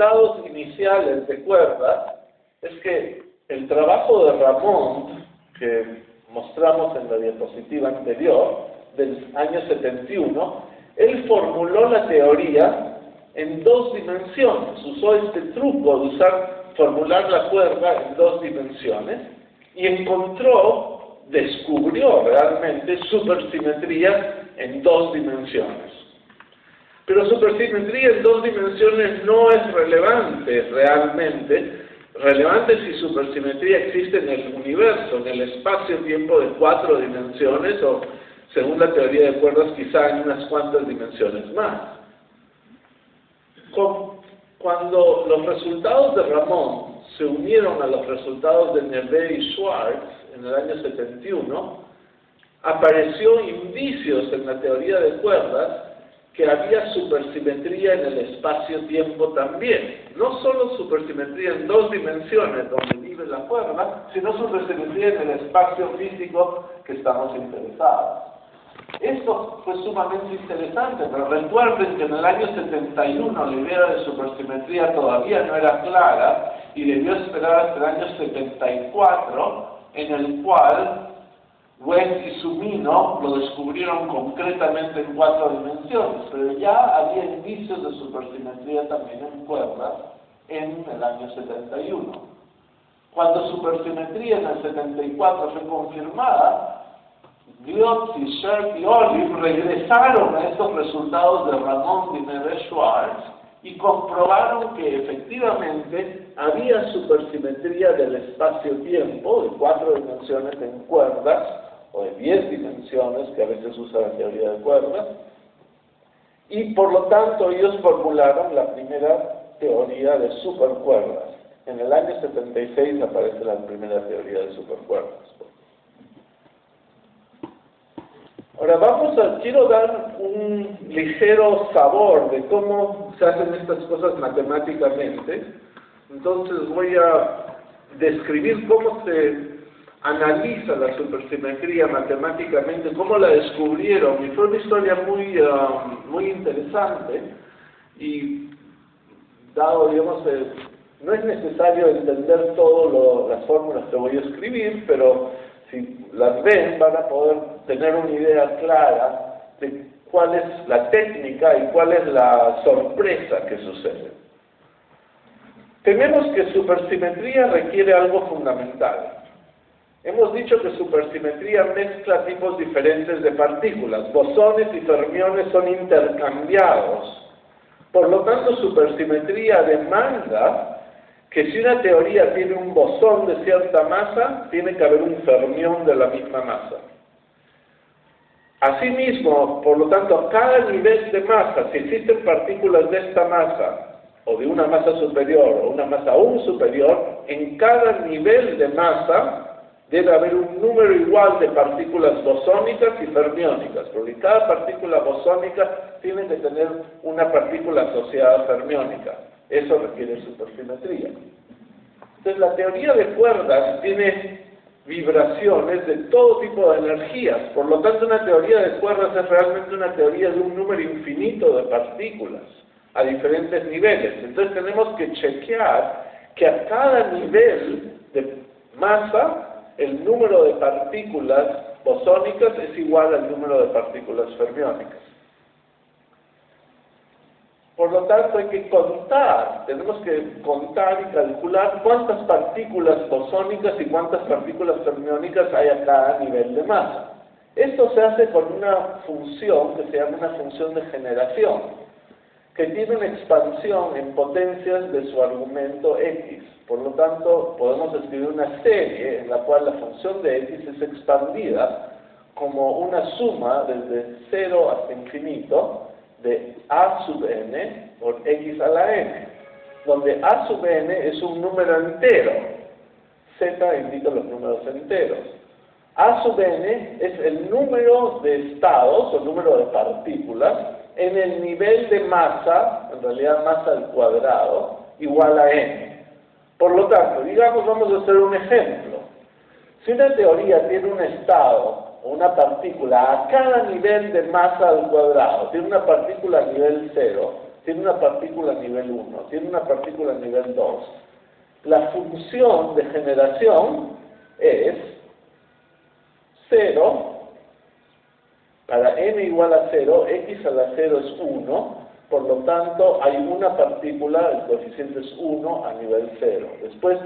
resultados iniciales de cuerdas es que el trabajo de Ramond, que mostramos en la diapositiva anterior, del año 71, él formuló la teoría en dos dimensiones. Usó este truco de formular la cuerda en dos dimensiones y descubrió realmente supersimetría en dos dimensiones. Pero supersimetría en dos dimensiones no es relevante realmente. Relevante si supersimetría existe en el universo, en el espacio-tiempo de 4 dimensiones o, según la teoría de cuerdas, quizá en unas cuantas dimensiones más. Cuando los resultados de Ramond se unieron a los resultados de Neve y Schwartz en el año 71, apareció indicios en la teoría de cuerdas que había supersimetría en el espacio-tiempo también. No solo supersimetría en dos dimensiones donde vive la cuerda, sino supersimetría en el espacio físico que estamos interesados. Esto fue sumamente interesante, pero recuerden que en el año 71 la idea de supersimetría todavía no era clara y debió esperar hasta el año 74, en el cual West y Sumino lo descubrieron concretamente en 4 dimensiones, pero ya había indicios de supersimetría también en cuerdas en el año 71. Cuando supersimetría en el 74 fue confirmada, Glotz, Scherk y Olive regresaron a estos resultados de Ramond y Neve-Schwartz y comprobaron que efectivamente había supersimetría del espacio-tiempo de 4 dimensiones en cuerdas, o de 10 dimensiones, que a veces usa la teoría de cuerdas, y por lo tanto ellos formularon la primera teoría de supercuerdas. En el año 76 aparece la primera teoría de supercuerdas. Ahora quiero dar un ligero sabor de cómo se hacen estas cosas matemáticamente. Entonces voy a describir cómo se analiza la supersimetría matemáticamente, cómo la descubrieron, y fue una historia muy interesante, y dado, digamos, no es necesario entender todas las fórmulas que voy a escribir, pero si las ven van a poder tener una idea clara de cuál es la técnica y cuál es la sorpresa que sucede. Tenemos que supersimetría requiere algo fundamental. Hemos dicho que supersimetría mezcla tipos diferentes de partículas. Bosones y fermiones son intercambiados. Por lo tanto, supersimetría demanda que si una teoría tiene un bosón de cierta masa, tiene que haber un fermión de la misma masa. Asimismo, por lo tanto, a cada nivel de masa, si existen partículas de esta masa, o de una masa superior, o una masa aún superior, en cada nivel de masa debe haber un número igual de partículas bosónicas y fermiónicas, porque cada partícula bosónica tiene que tener una partícula asociada fermiónica. Eso requiere supersimetría. Entonces, la teoría de cuerdas tiene vibraciones de todo tipo de energías. Por lo tanto, una teoría de cuerdas es realmente una teoría de un número infinito de partículas a diferentes niveles. Entonces, tenemos que chequear que a cada nivel de masa el número de partículas bosónicas es igual al número de partículas fermiónicas. Por lo tanto, hay que contar, tenemos que contar y calcular cuántas partículas bosónicas y cuántas partículas fermiónicas hay a cada nivel de masa. Esto se hace con una función que se llama una función de generación, que tiene una expansión en potencias de su argumento x. Por lo tanto, podemos escribir una serie en la cual la función de x es expandida como una suma desde 0 hasta infinito de a sub n por x a la n, donde a sub n es un número entero, z indica los números enteros. A sub n es el número de estados o número de partículas en el nivel de masa, en realidad masa al cuadrado, igual a n. Por lo tanto, digamos, vamos a hacer un ejemplo. Si una teoría tiene un estado o una partícula a cada nivel de masa al cuadrado, tiene una partícula a nivel 0, tiene una partícula a nivel 1, tiene una partícula a nivel 2. La función de generación es 0, para n igual a 0, x a la 0 es 1, por lo tanto hay una partícula, el coeficiente es 1 a nivel 0. Después,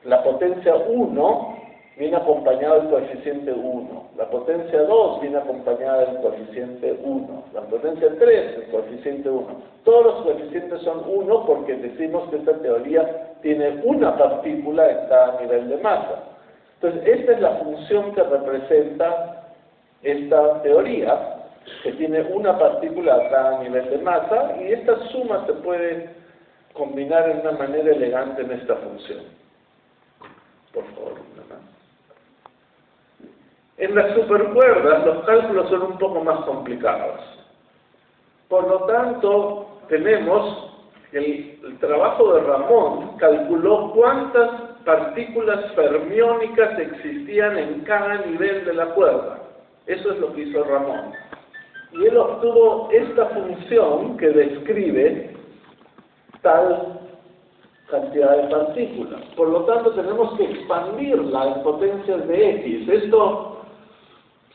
la potencia 1 viene acompañada del coeficiente 1, la potencia 2 viene acompañada del coeficiente 1, la potencia 3 del coeficiente 1. Todos los coeficientes son 1 porque decimos que esta teoría tiene una partícula en cada nivel de masa. Entonces, esta es la función que representa esta teoría, que tiene una partícula a cada nivel de masa, y esta suma se puede combinar en una manera elegante en esta función. Por favor, una más. En las supercuerdas los cálculos son un poco más complicados. Por lo tanto, tenemos el trabajo de Ramón calculó cuántas partículas fermiónicas existían en cada nivel de la cuerda. Eso es lo que hizo Ramón. Y él obtuvo esta función que describe tal cantidad de partículas. Por lo tanto, tenemos que expandirla en potencias de x. Esto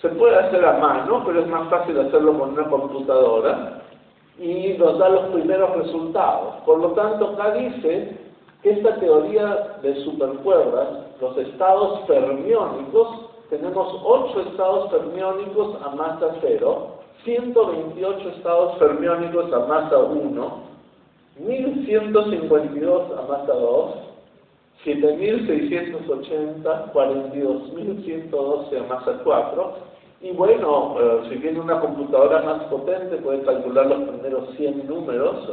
se puede hacer a mano, pero es más fácil hacerlo con una computadora y nos da los primeros resultados. Por lo tanto, acá dice que esta teoría de supercuerdas, los estados fermiónicos, tenemos 8 estados fermiónicos a masa 0, 128 estados fermiónicos a masa 1, 1152 a masa 2, 7680, 42112 a masa 4, y bueno, si tiene una computadora más potente puede calcular los primeros 100 números,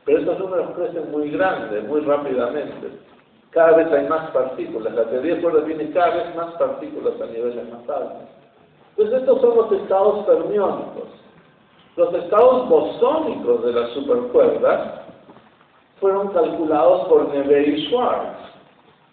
pero estos números crecen muy grandes, muy rápidamente. Cada vez hay más partículas, la teoría de cuerdas tiene cada vez más partículas a niveles más altos. Entonces estos son los estados fermiónicos. Los estados bosónicos de las supercuerdas fueron calculados por Neveu y Schwarz.